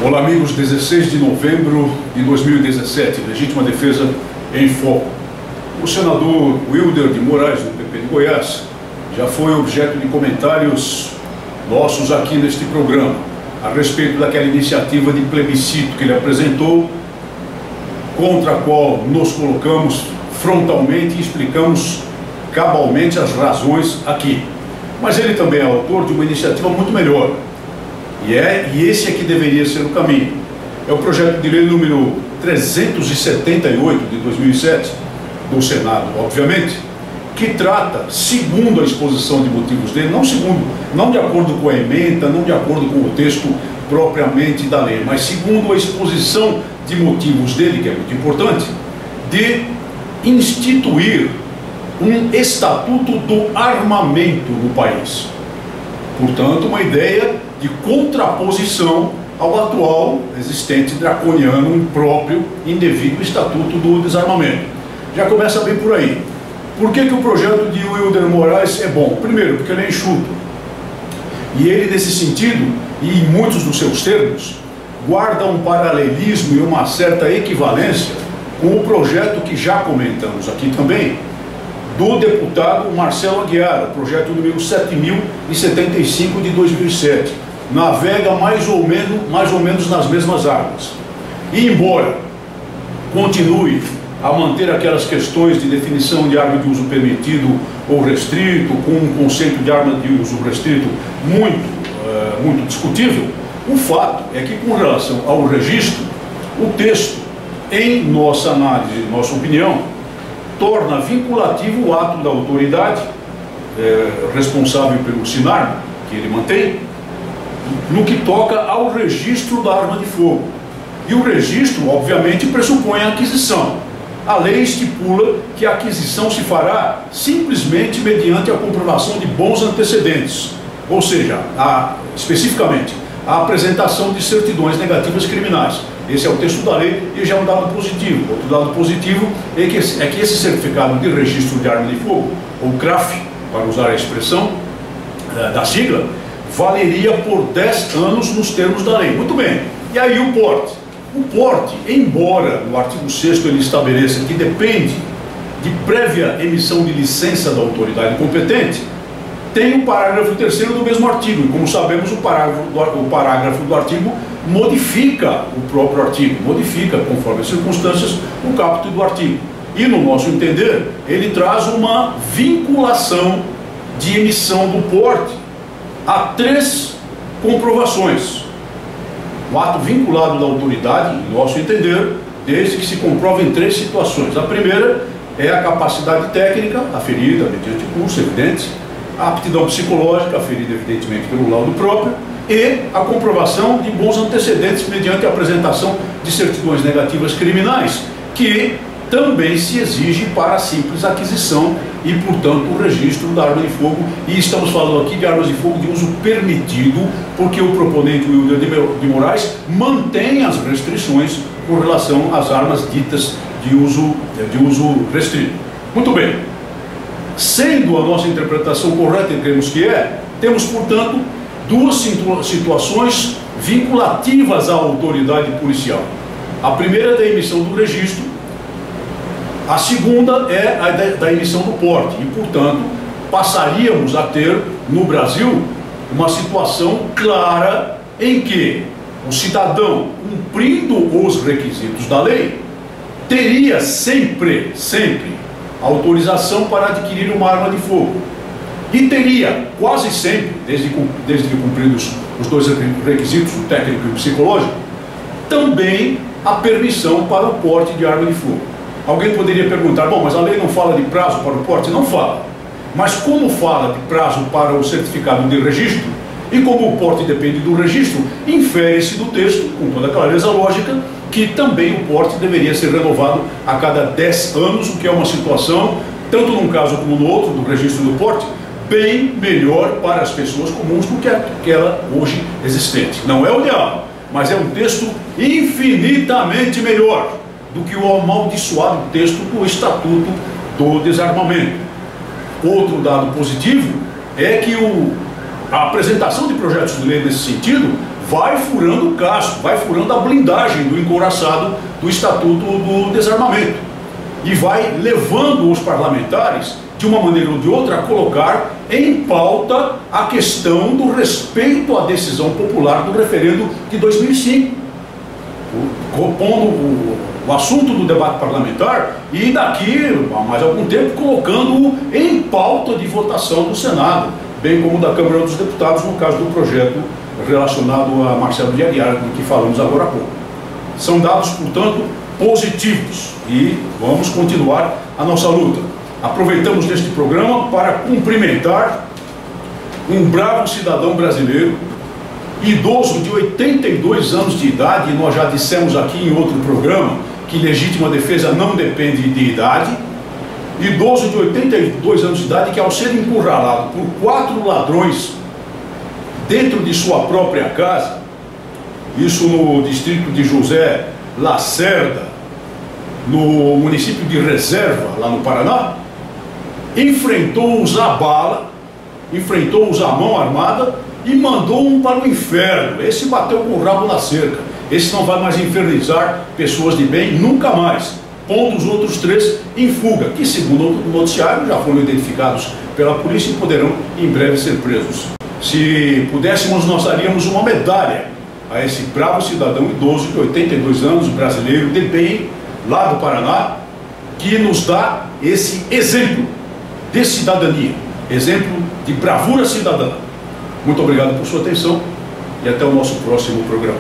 Olá amigos, 16 de novembro de 2017, Legítima Defesa em Foco. O senador Wilder de Moraes, do PP de Goiás, já foi objeto de comentários nossos aqui neste programa, a respeito daquela iniciativa de plebiscito que ele apresentou, contra a qual nos colocamos frontalmente e explicamos cabalmente as razões aqui. Mas ele também é autor de uma iniciativa muito melhor. E esse é que deveria ser o caminho. É o projeto de lei número 378 de 2007, do Senado, obviamente, que trata, segundo a exposição de motivos dele, não de acordo com a ementa, não de acordo com o texto propriamente da lei, mas segundo a exposição de motivos dele, que é muito importante, de instituir um estatuto do armamento no país. Portanto, uma ideia de contraposição ao atual, existente, draconiano, impróprio, indevido Estatuto do Desarmamento. Já começa bem por aí. Por que o projeto de Wilder Moraes é bom? Primeiro, porque ele é enxuto. E ele, nesse sentido, e em muitos dos seus termos, guarda um paralelismo e uma certa equivalência com o projeto que já comentamos aqui também, do deputado Marcelo Aguiar, o projeto número 7075 de 2007. Navega mais ou menos nas mesmas águas. E embora continue a manter aquelas questões de definição de arma de uso permitido ou restrito, com um conceito de arma de uso restrito muito discutível, o fato é que, com relação ao registro, o texto, em nossa análise, nossa opinião, torna vinculativo o ato da autoridade responsável pelo SINARMA, que ele mantém, no que toca ao registro da arma de fogo. E o registro, obviamente, pressupõe a aquisição. A lei estipula que a aquisição se fará simplesmente mediante a comprovação de bons antecedentes, ou seja, especificamente, a apresentação de certidões negativas criminais. Esse é o texto da lei e já é um dado positivo. Outro dado positivo é que esse certificado de registro de arma de fogo, ou CRAF, para usar a expressão da sigla, valeria por 10 anos nos termos da lei. Muito bem. E aí o porte? O porte, embora no artigo 6º ele estabeleça que depende de prévia emissão de licença da autoridade competente, tem o parágrafo 3º do mesmo artigo. E como sabemos, o parágrafo do artigo modifica o próprio artigo, modifica, conforme as circunstâncias, o caput do artigo. E, no nosso entender, ele traz uma vinculação de emissão do porte a 3 comprovações. O ato vinculado da autoridade, em nosso entender, desde que se comprove em 3 situações. A primeira é a capacidade técnica, aferida mediante curso, evidente, a aptidão psicológica, aferida evidentemente pelo laudo próprio, e a comprovação de bons antecedentes mediante a apresentação de certidões negativas criminais, que também se exige para a simples aquisição e, portanto, o registro da arma de fogo. E estamos falando aqui de armas de fogo de uso permitido, porque o proponente Wilder de Moraes mantém as restrições com relação às armas ditas de uso restrito. Muito bem. Sendo a nossa interpretação correta, e cremos que é, temos, portanto, 2 situações vinculativas à autoridade policial. A primeira é da emissão do registro, a segunda é a da emissão do porte. E, portanto, passaríamos a ter, no Brasil, uma situação clara em que o cidadão, cumprindo os requisitos da lei, teria sempre autorização para adquirir uma arma de fogo. E teria, quase sempre, desde que cumpridos os 2 requisitos, o técnico e o psicológico, também a permissão para o porte de arma de fogo. Alguém poderia perguntar, bom, mas a lei não fala de prazo para o porte? Não fala. Mas como fala de prazo para o certificado de registro, e como o porte depende do registro, infere-se do texto, com toda a clareza lógica, que também o porte deveria ser renovado a cada 10 anos, o que é uma situação, tanto num caso como no outro, do registro do porte, bem melhor para as pessoas comuns do que aquela hoje existente. Não é o ideal, mas é um texto infinitamente melhor do que o amaldiçoado texto do Estatuto do Desarmamento. Outro dado positivo é que a apresentação de projetos de lei nesse sentido vai furando o casco, vai furando a blindagem do encouraçado do Estatuto do Desarmamento e vai levando os parlamentares, de uma maneira ou de outra, a colocar em pauta a questão do respeito à decisão popular do referendo de 2005, pondo o assunto do debate parlamentar e daqui a mais algum tempo colocando-o em pauta de votação do Senado, bem como da Câmara dos Deputados, no caso do projeto relacionado a Marcelo de Aguiar, do que falamos agora há pouco. São dados, portanto, positivos e vamos continuar a nossa luta. Aproveitamos neste programa para cumprimentar um bravo cidadão brasileiro, idoso de 82 anos de idade, e nós já dissemos aqui em outro programa que legítima defesa não depende de idade, idoso de 82 anos de idade que, ao ser encurralado por 4 ladrões dentro de sua própria casa, isso no distrito de José Lacerda, no município de Reserva, lá no Paraná, enfrentou-os a bala, enfrentou-os a mão armada e mandou um para o inferno. Esse bateu com o rabo na cerca. Esse não vai mais infernizar pessoas de bem nunca mais, pondo os outros 3 em fuga, que, segundo o noticiário, já foram identificados pela polícia e poderão em breve ser presos. Se pudéssemos, nós daríamos uma medalha a esse bravo cidadão idoso de 82 anos, brasileiro de bem, lá do Paraná, que nos dá esse exemplo de cidadania, exemplo de bravura cidadã. Muito obrigado por sua atenção e até o nosso próximo programa.